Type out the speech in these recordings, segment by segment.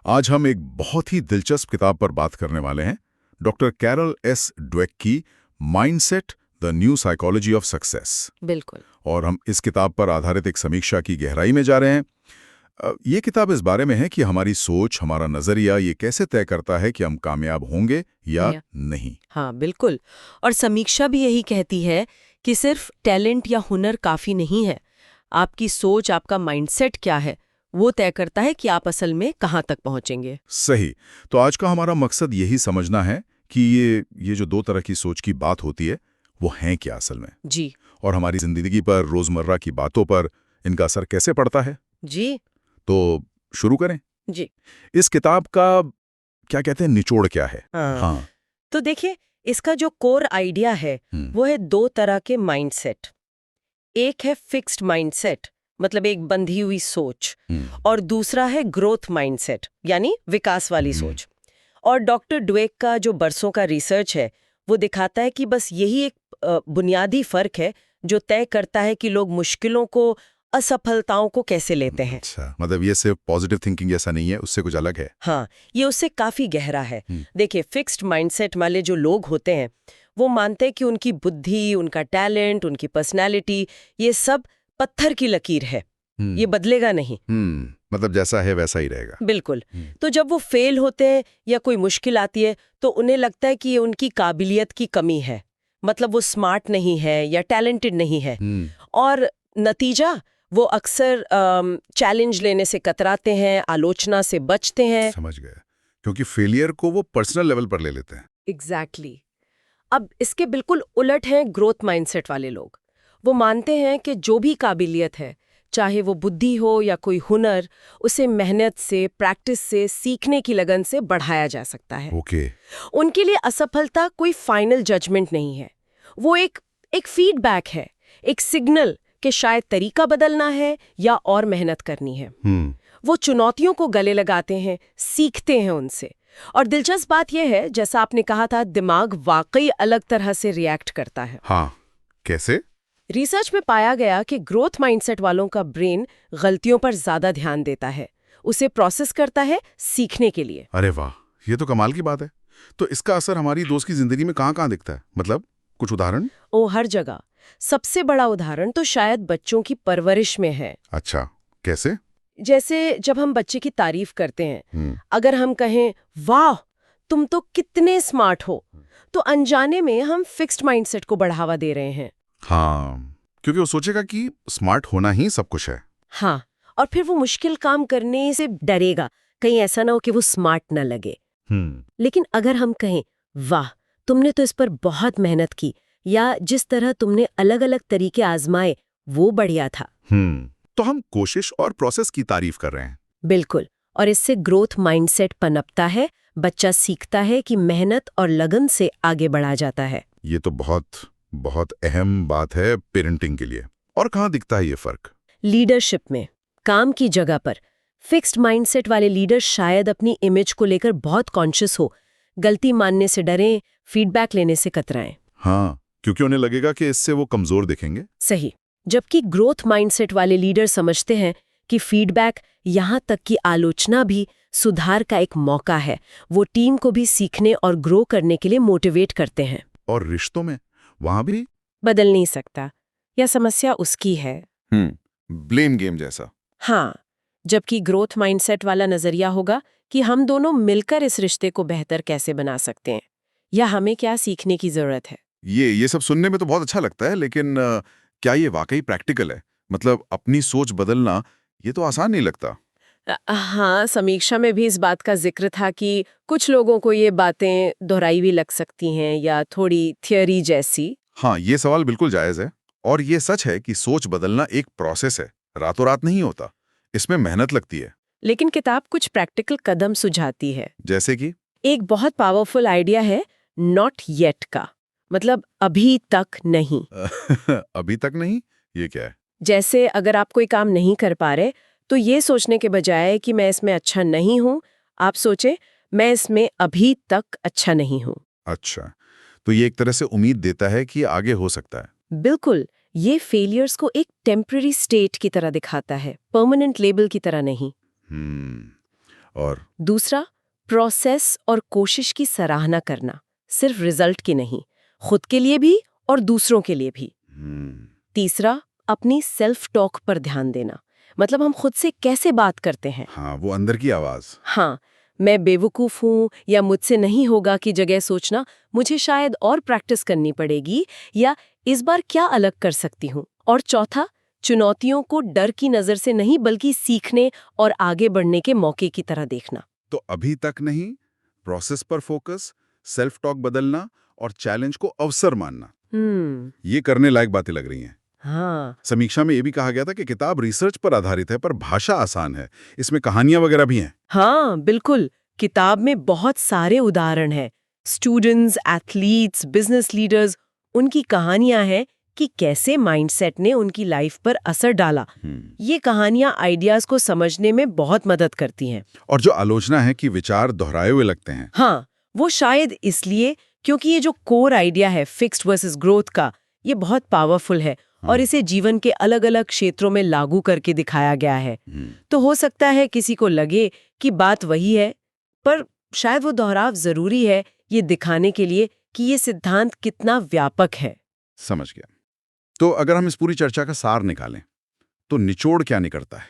आज हम एक बहुत ही दिलचस्प किताब पर बात करने वाले हैं, डॉक्टर कैरल एस ड्वेक की mindset the new psychology of success. बिल्कुल। और हम इस किताब पर आधारित एक समीक्षा की गहराई में जा रहे हैं। ये किताब इस बारे में है कि हमारी सोच, हमारा नजरिया ये कैसे तय करता है कि हम कामयाब होंगे या नहीं। हाँ, बिल्कुल। और समीक्षा भी यही कहती है कि सिर्फ टैलेंट या हुनर काफी नहीं है। आपकी सोच, आपका माइंडसेट क्या है, वो तय करता है कि आप असल में कहाँ तक पहुंचेंगे। सही। तो आज का हमारा मकसद यही समझना है कि ये जो दो तरह की सोच की बात होती है वो हैं क्या असल में, जी। और हमारी जिंदगी पर, रोजमर्रा की बातों पर इनका असर कैसे पड़ता है। जी। तो शुरू करें। जी। इस किताब का क्या कहते हैं, निचोड़ क्या है? हाँ। तो देखिए, इसका जो कोर आइडिया है वो है दो तरह के माइंडसेट। एक है फिक्स्ड माइंडसेट, मतलब एक बंधी हुई सोच, और दूसरा है ग्रोथ माइंडसेट, यानी विकास वाली सोच। और डॉक्टर ड्वेक का जो बरसों का रिसर्च है वो दिखाता है कि बस यही एक बुनियादी फर्क है जो तय करता है कि लोग मुश्किलों को, असफलताओं को कैसे लेते हैं। अच्छा, मतलब ये सिर्फ पॉजिटिव थिंकिंग जैसा नहीं है, उससे कुछ अलग है। हाँ, ये उससे काफी गहरा है। देखिए, फिक्स्ड माइंडसेट वाले जो लोग होते हैं वो मानते हैं कि उनकी बुद्धि, उनका टैलेंट, उनकी पर्सनैलिटी, ये सब पत्थर की लकीर है, ये बदलेगा नहीं। मतलब जैसा है वैसा ही रहेगा। बिल्कुल। तो जब वो फेल होते हैं या कोई मुश्किल आती है तो उन्हें लगता है कि ये उनकी काबिलियत की कमी है, मतलब वो स्मार्ट नहीं है या टैलेंटेड नहीं है। और नतीजा, वो अक्सर चैलेंज लेने से कतराते हैं, आलोचना से बचते हैं। समझ गए, क्योंकि फेलियर को वो पर्सनल लेवल पर ले लेते हैं। एग्जैक्टली। अब इसके बिल्कुल उलट हैं ग्रोथ माइंडसेट वाले लोग। वो मानते हैं कि जो भी काबिलियत है, चाहे वो बुद्धि हो या कोई हुनर, उसे मेहनत से, प्रैक्टिस से, सीखने की लगन से बढ़ाया जा सकता है। ओके। उनके लिए असफलता कोई फाइनल जजमेंट नहीं है, वो एक फीडबैक है, एक सिग्नल कि शायद तरीका बदलना है या और मेहनत करनी है। वो चुनौतियों को गले लगाते हैं, सीखते हैं उनसे। और दिलचस्प बात यह है, जैसा आपने कहा था, दिमाग वाकई अलग तरह से रिएक्ट करता है। हाँ, कैसे? रिसर्च में पाया गया कि ग्रोथ माइंडसेट वालों का ब्रेन गलतियों पर ज्यादा ध्यान देता है, उसे प्रोसेस करता है सीखने के लिए। अरे वाह, ये तो कमाल की बात है। तो इसका असर हमारी दोस्त की जिंदगी में कहाँ-कहाँ दिखता है? मतलब कुछ उदाहरण? हर जगह। सबसे बड़ा उदाहरण तो शायद बच्चों की परवरिश में है। अच्छा, कैसे? जैसे जब हम बच्चे की तारीफ करते हैं, अगर हम कहें वाह तुम तो कितने स्मार्ट हो, तो अनजाने में हम फिक्स्ड माइंडसेट को बढ़ावा दे रहे हैं। हाँ, क्योंकि वो सोचेगा कि स्मार्ट होना ही सब कुछ है। हाँ, और फिर वो मुश्किल काम करने से डरेगा, कहीं ऐसा ना हो कि वो स्मार्ट ना लगे। लेकिन अगर हम कहें वाह तुमने तो इस पर बहुत मेहनत की, या जिस तरह तुमने अलग अलग तरीके आजमाए वो बढ़िया था। तो हम कोशिश और प्रोसेस की तारीफ कर रहे हैं। बिल्कुल। और इससे ग्रोथ माइंडसेट पनपता है, बच्चा सीखता है कि मेहनत और लगन से आगे बढ़ा जाता है। ये तो बहुत बहुत अहम बात है पेरेंटिंग के लिए। और कहाँ दिखता है ये फर्क? लीडरशिप में, काम की जगह पर फिक्स्ड माइंडसेट वाले लीडर शायद अपनी इमेज को लेकर बहुत कॉन्शियस हो, गलती मानने से डरें, फीडबैक लेने से कतराएं। हाँ, क्योंकि उन्हें लगेगा कि इससे वो कमजोर दिखेंगे। सही। जबकि ग्रोथ माइंडसेट वाले लीडर समझते हैं कि फीडबैक, यहाँ तक कि आलोचना भी सुधार का एक मौका है। वो टीम को भी सीखने और ग्रो करने के लिए मोटिवेट करते हैं। और रिश्तों में वहां भी बदल नहीं सकता, या समस्या उसकी है। ब्लेम गेम जैसा। हाँ, जबकि ग्रोथ माइंडसेट वाला नजरिया होगा कि हम दोनों मिलकर इस रिश्ते को बेहतर कैसे बना सकते हैं, या हमें क्या सीखने की जरूरत है। ये सब सुनने में तो बहुत अच्छा लगता है, लेकिन क्या ये वाकई प्रैक्टिकल है? मतलब अपनी सोच बदलना ये तो आसान नहीं लगता। हाँ, समीक्षा में भी इस बात का जिक्र था कि कुछ लोगों को ये बातें दोहराई भी लग सकती हैं या थोड़ी थियोरी जैसी। हाँ, ये सवाल बिल्कुल जायज है। और ये सच है कि सोच बदलना एक प्रोसेस है, रातों रात नहीं होता। इसमें मेहनत लगती है। लेकिन किताब कुछ प्रैक्टिकल कदम सुझाती है। जैसे कि एक बहुत पावरफुल आइडिया है नॉट येट का, मतलब अभी तक नहीं। अभी तक नहीं, ये क्या है? जैसे अगर आप कोई काम नहीं कर पा रहे, तो ये सोचने के बजाय कि मैं इसमें अच्छा नहीं हूँ, आप सोचें मैं इसमें अभी तक अच्छा नहीं हूँ। अच्छा, तो ये एक तरह से उम्मीद देता है कि आगे हो सकता है। बिल्कुल। ये फेलियर्स को एक टेम्पररी स्टेट की तरह दिखाता है, परमानेंट लेबल की तरह नहीं। और दूसरा, प्रोसेस और कोशिश की सराहना करना, सिर्फ रिजल्ट की नहीं, खुद के लिए भी और दूसरों के लिए भी। तीसरा, अपनी सेल्फ टॉक पर ध्यान देना, मतलब हम खुद से कैसे बात करते हैं। हाँ, वो अंदर की आवाज। हाँ, मैं बेवकूफ़ हूँ या मुझसे नहीं होगा की जगह सोचना मुझे शायद और प्रैक्टिस करनी पड़ेगी या इस बार क्या अलग कर सकती हूँ। और चौथा, चुनौतियों को डर की नज़र से नहीं बल्कि सीखने और आगे बढ़ने के मौके की तरह देखना। तो अभी तक नहीं, प्रोसेस पर फोकस, सेल्फ टॉक बदलना और चैलेंज को अवसर मानना, ये करने लायक बातें लग रही हैं। हाँ, समीक्षा में ये भी कहा गया था कि किताब रिसर्च पर आधारित है पर भाषा आसान है, इसमें कहानियां वगैरह भी हैं। हाँ, बिल्कुल। किताब में बहुत सारे उदाहरण हैं। स्टूडेंट्स, एथलीट्स, बिजनेस लीडर्स, उनकी कहानियां हैं कि कैसे माइंडसेट ने उनकी लाइफ पर असर डाला। ये कहानियां आइडियाज को समझने में बहुत मदद करती हैं। और जो आलोचना है कि विचार दोहराए हुए लगते हैं, हाँ, वो शायद इसलिए क्योंकि ये जो कोर आइडिया है फिक्स्ड वर्सेस ग्रोथ का, ये बहुत पावरफुल है और इसे जीवन के अलग-अलग क्षेत्रों में लागू करके दिखाया गया है। तो हो सकता है किसी को लगे कि बात वही है, पर शायद वो दोहराव जरूरी है ये दिखाने के लिए कि ये सिद्धांत कितना व्यापक है। समझ गया। तो अगर हम इस पूरी चर्चा का सार निकालें, तो निचोड़ क्या निकलता है?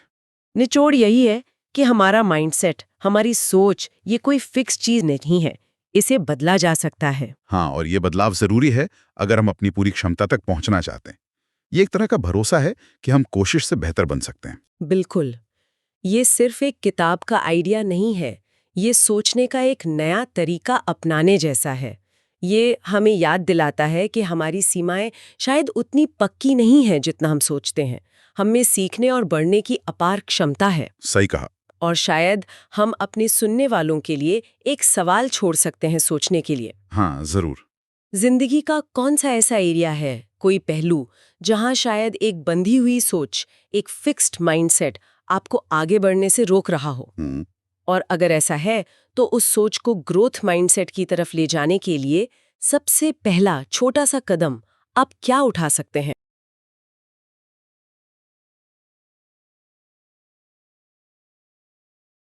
निचोड़ यही है कि हमारा माइंडसेट, हमारी सोच, ये कोई फिक्स चीज नहीं है, इसे बदला जा सकता है। हाँ, और ये बदलाव जरूरी है अगर हम अपनी पूरी क्षमता तक पहुंचना चाहते हैं। ये एक तरह का भरोसा है कि हम कोशिश से बेहतर बन सकते हैं। बिल्कुल। ये सिर्फ एक किताब का आइडिया नहीं है, ये सोचने का एक नया तरीका अपनाने जैसा है। ये हमें याद दिलाता है कि हमारी सीमाएं शायद उतनी पक्की नहीं हैं जितना हम सोचते हैं। हम में सीखने और बढ़ने की अपार क्षमता है। सही कहा। और शायद हम अपने सुनने वालों के लिए एक सवाल छोड़ सकते हैं सोचने के लिए। हाँ, जरूर। जिंदगी का कौन सा ऐसा एरिया है, कोई पहलू, जहां शायद एक बंधी हुई सोच, एक फिक्स्ड माइंडसेट आपको आगे बढ़ने से रोक रहा हो? और अगर ऐसा है, तो उस सोच को ग्रोथ माइंडसेट की तरफ ले जाने के लिए सबसे पहला छोटा सा कदम आप क्या उठा सकते हैं?